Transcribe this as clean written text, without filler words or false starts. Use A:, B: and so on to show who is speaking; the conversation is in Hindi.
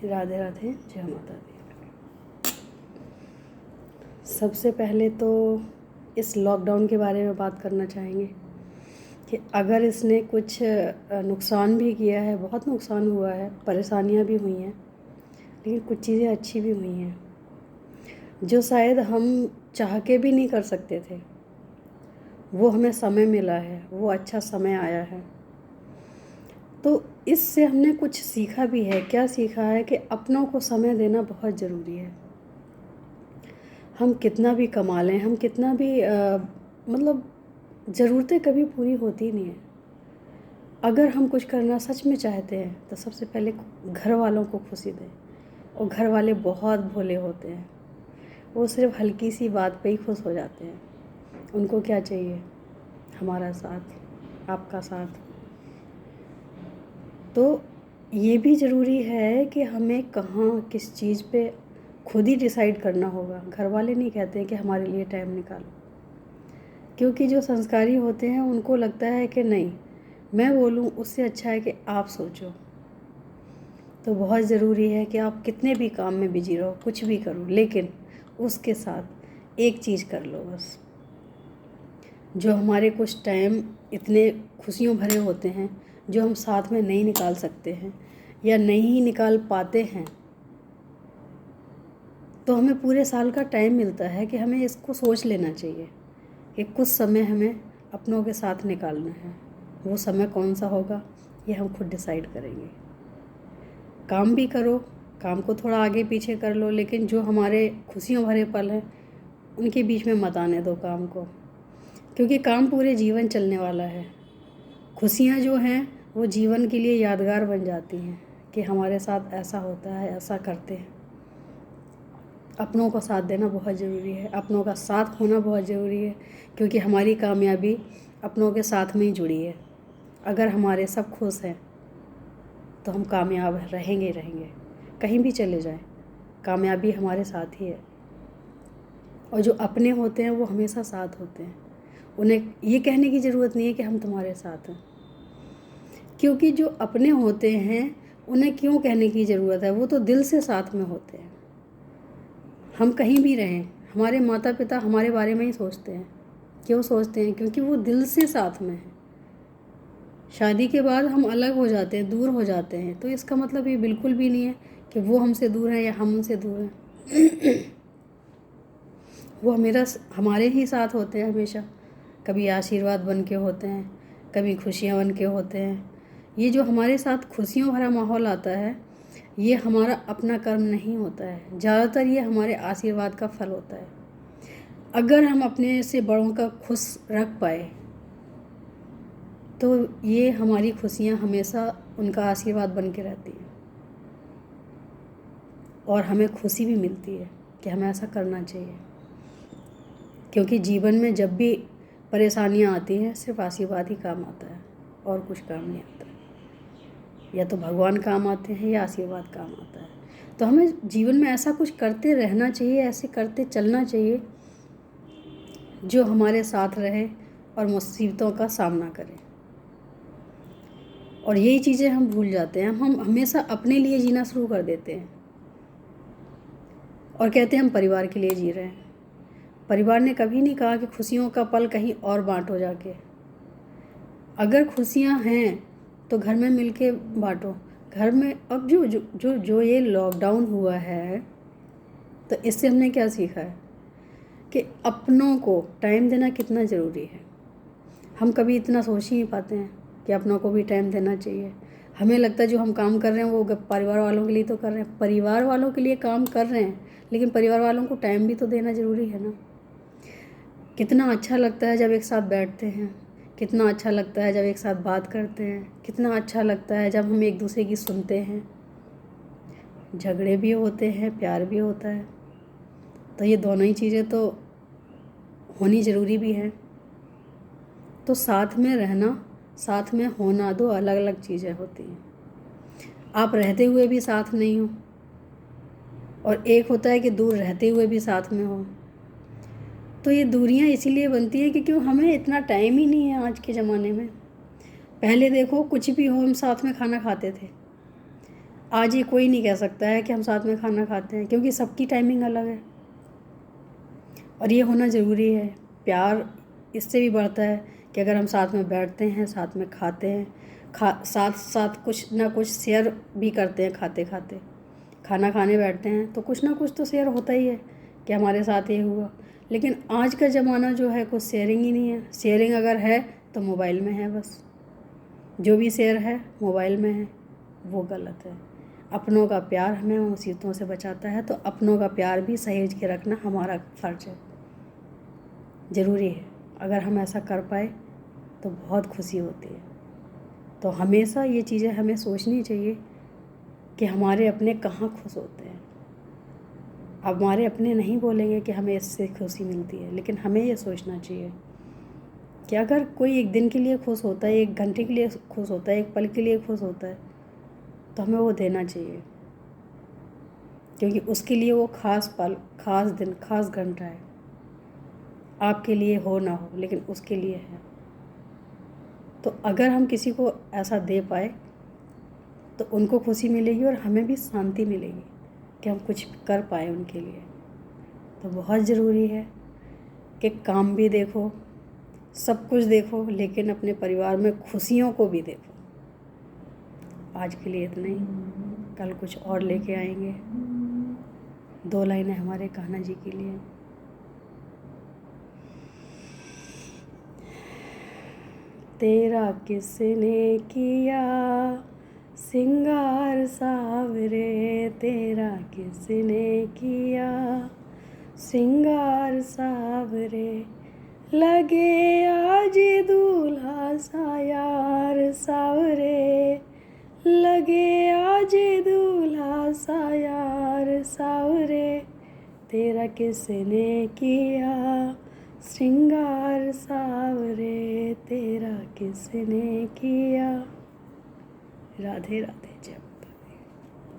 A: राधे राधे, जय माता दी। सबसे पहले तो इस लॉकडाउन के बारे में बात करना चाहेंगे कि अगर इसने कुछ नुकसान भी किया है, बहुत नुकसान हुआ है, परेशानियां भी हुई हैं, लेकिन कुछ चीज़ें अच्छी भी हुई हैं जो शायद हम चाह के भी नहीं कर सकते थे। वो हमें समय मिला है, वो अच्छा समय आया है। तो इससे हमने कुछ सीखा भी है। क्या सीखा है कि अपनों को समय देना बहुत ज़रूरी है। हम कितना भी कमा लें, हम कितना भी मतलब ज़रूरतें कभी पूरी होती नहीं है। अगर हम कुछ करना सच में चाहते हैं तो सबसे पहले घर वालों को खुशी दें। और घर वाले बहुत भोले होते हैं, वो सिर्फ हल्की सी बात पे ही खुश हो जाते हैं। उनको क्या चाहिए? हमारा साथ, आपका साथ। तो ये भी ज़रूरी है कि हमें कहाँ किस चीज़ पे खुद ही डिसाइड करना होगा। घर वाले नहीं कहते हैं कि हमारे लिए टाइम निकालो, क्योंकि जो संस्कारी होते हैं उनको लगता है कि नहीं, मैं बोलूँ उससे अच्छा है कि आप सोचो। तो बहुत ज़रूरी है कि आप कितने भी काम में बिजी रहो, कुछ भी करो, लेकिन उसके साथ एक चीज़ कर लो बस। जो हमारे कुछ टाइम इतने खुशियों भरे होते हैं जो हम साथ में नहीं निकाल सकते हैं या नहीं निकाल पाते हैं, तो हमें पूरे साल का टाइम मिलता है कि हमें इसको सोच लेना चाहिए कि कुछ समय हमें अपनों के साथ निकालना है। वो समय कौन सा होगा ये हम खुद डिसाइड करेंगे। काम भी करो, काम को थोड़ा आगे पीछे कर लो, लेकिन जो हमारे खुशियों भरे पल हैं उनके बीच में मत आने दो काम को, क्योंकि काम पूरे जीवन चलने वाला है। खुशियाँ जो हैं वो जीवन के लिए यादगार बन जाती हैं कि हमारे साथ ऐसा होता है, ऐसा करते हैं। अपनों को साथ देना बहुत ज़रूरी है, अपनों का साथ होना बहुत ज़रूरी है, क्योंकि हमारी कामयाबी अपनों के साथ में ही जुड़ी है। अगर हमारे सब खुश हैं तो हम कामयाब रहेंगे ही रहेंगे। कहीं भी चले जाएं, कामयाबी हमारे साथ ही है। और जो अपने होते हैं वो हमेशा साथ होते हैं। उन्हें ये कहने की ज़रूरत नहीं है कि हम तुम्हारे साथ हैं, क्योंकि जो अपने होते हैं उन्हें क्यों कहने की ज़रूरत है, वो तो दिल से साथ में होते हैं। हम कहीं भी रहें, हमारे माता पिता हमारे बारे में ही सोचते हैं। क्यों सोचते हैं? क्योंकि वो दिल से साथ में हैं। शादी के बाद हम अलग हो जाते हैं, दूर हो जाते हैं, तो इसका मतलब ये बिल्कुल भी नहीं है कि वो हमसे दूर हैं या हम उनसे दूर हैं। वो हमारे ही साथ होते हैं हमेशा। कभी आशीर्वाद बन के होते हैं, कभी खुशियाँ बन के होते हैं। ये जो हमारे साथ खुशियों भरा माहौल आता है, ये हमारा अपना कर्म नहीं होता है। ज़्यादातर ये हमारे आशीर्वाद का फल होता है। अगर हम अपने से बड़ों का खुश रख पाए तो ये हमारी खुशियाँ हमेशा उनका आशीर्वाद बन के रहती हैं, और हमें खुशी भी मिलती है कि हमें ऐसा करना चाहिए। क्योंकि जीवन में जब भी परेशानियाँ आती हैं सिर्फ आशीर्वाद ही काम आता है, और कुछ काम नहीं आता है। या तो भगवान काम आते हैं या आशीर्वाद काम आता है। तो हमें जीवन में ऐसा कुछ करते रहना चाहिए, ऐसे करते चलना चाहिए जो हमारे साथ रहे और मुसीबतों का सामना करे। और यही चीज़ें हम भूल जाते हैं। हम हमेशा अपने लिए जीना शुरू कर देते हैं और कहते हैं हम परिवार के लिए जी रहे हैं। परिवार ने कभी नहीं कहा कि खुशियों का पल कहीं और बांटो जाके। अगर खुशियाँ हैं तो घर में मिलके बांटो। घर में अब जो जो जो जो ये लॉकडाउन हुआ है, तो इससे हमने क्या सीखा है कि अपनों को टाइम देना कितना ज़रूरी है। हम कभी इतना सोच ही नहीं पाते हैं कि अपनों को भी टाइम देना चाहिए। हमें लगता है जो हम काम कर रहे हैं वो परिवार वालों के लिए तो कर रहे हैं, परिवार वालों के लिए काम कर रहे हैं, लेकिन परिवार वालों को टाइम भी तो देना ज़रूरी है ना। कितना अच्छा लगता है जब एक साथ बैठते हैं, कितना अच्छा लगता है जब एक साथ बात करते हैं, कितना अच्छा लगता है जब हम एक दूसरे की सुनते हैं। झगड़े भी होते हैं, प्यार भी होता है, तो ये दोनों ही चीज़ें तो होनी ज़रूरी भी है। तो साथ में रहना, साथ में होना दो अलग अलग चीज़ें होती हैं। आप रहते हुए भी साथ नहीं हो, और एक होता है कि दूर रहते हुए भी साथ में हो। तो ये दूरियां इसीलिए बनती हैं कि क्यों हमें इतना टाइम ही नहीं है आज के ज़माने में। पहले देखो कुछ भी हो हम साथ में खाना खाते थे। आज ये कोई नहीं कह सकता है कि हम साथ में खाना खाते हैं, क्योंकि सबकी टाइमिंग अलग है और ये होना ज़रूरी है। प्यार इससे भी बढ़ता है कि अगर हम साथ में बैठते हैं, साथ में खाते हैं, साथ साथ कुछ ना कुछ शेयर भी करते हैं। खाते खाते खाना खाने बैठते हैं तो कुछ ना कुछ तो शेयर होता ही है कि हमारे साथ ये हुआ। लेकिन आज का ज़माना जो है कुछ शेयरिंग ही नहीं है। शेयरिंग अगर है तो मोबाइल में है बस, जो भी शेयर है मोबाइल में है, वो गलत है। अपनों का प्यार हमें मुसीबतों से बचाता है, तो अपनों का प्यार भी सहेज के रखना हमारा फ़र्ज है, ज़रूरी है। अगर हम ऐसा कर पाए तो बहुत खुशी होती है। तो हमेशा ये चीज़ें हमें सोचनी चाहिए कि हमारे अपने कहाँ खुश होते हैं। अब हमारे अपने नहीं बोलेंगे कि हमें इससे खुशी मिलती है, लेकिन हमें ये सोचना चाहिए कि अगर कोई एक दिन के लिए खुश होता है, 1 घंटे के लिए खुश होता है, 1 पल के लिए खुश होता है, तो हमें वो देना चाहिए, क्योंकि उसके लिए वो ख़ास पल, ख़ास दिन, ख़ास घंटा है। आपके लिए हो ना हो, लेकिन उसके लिए है। तो अगर हम किसी को ऐसा दे पाए तो उनको खुशी मिलेगी और हमें भी शांति मिलेगी कि हम कुछ कर पाए उनके लिए। तो बहुत ज़रूरी है कि काम भी देखो, सब कुछ देखो, लेकिन अपने परिवार में खुशियों को भी देखो। आज के लिए इतना ही, कल कुछ और लेके आएंगे। 2 लाइनें हमारे कान्हा जी के लिए। तेरा किसने किया सिंगार सावरे, तेरा किसने किया सिंगार सावरे, लगे आज दूल्हा सा यार सावरे, लगे आज दूल्हा सा यार सावरे, तेरा किसने किया श्रृंगार सावरे, तेरा किसने किया। राधे राधे, जय।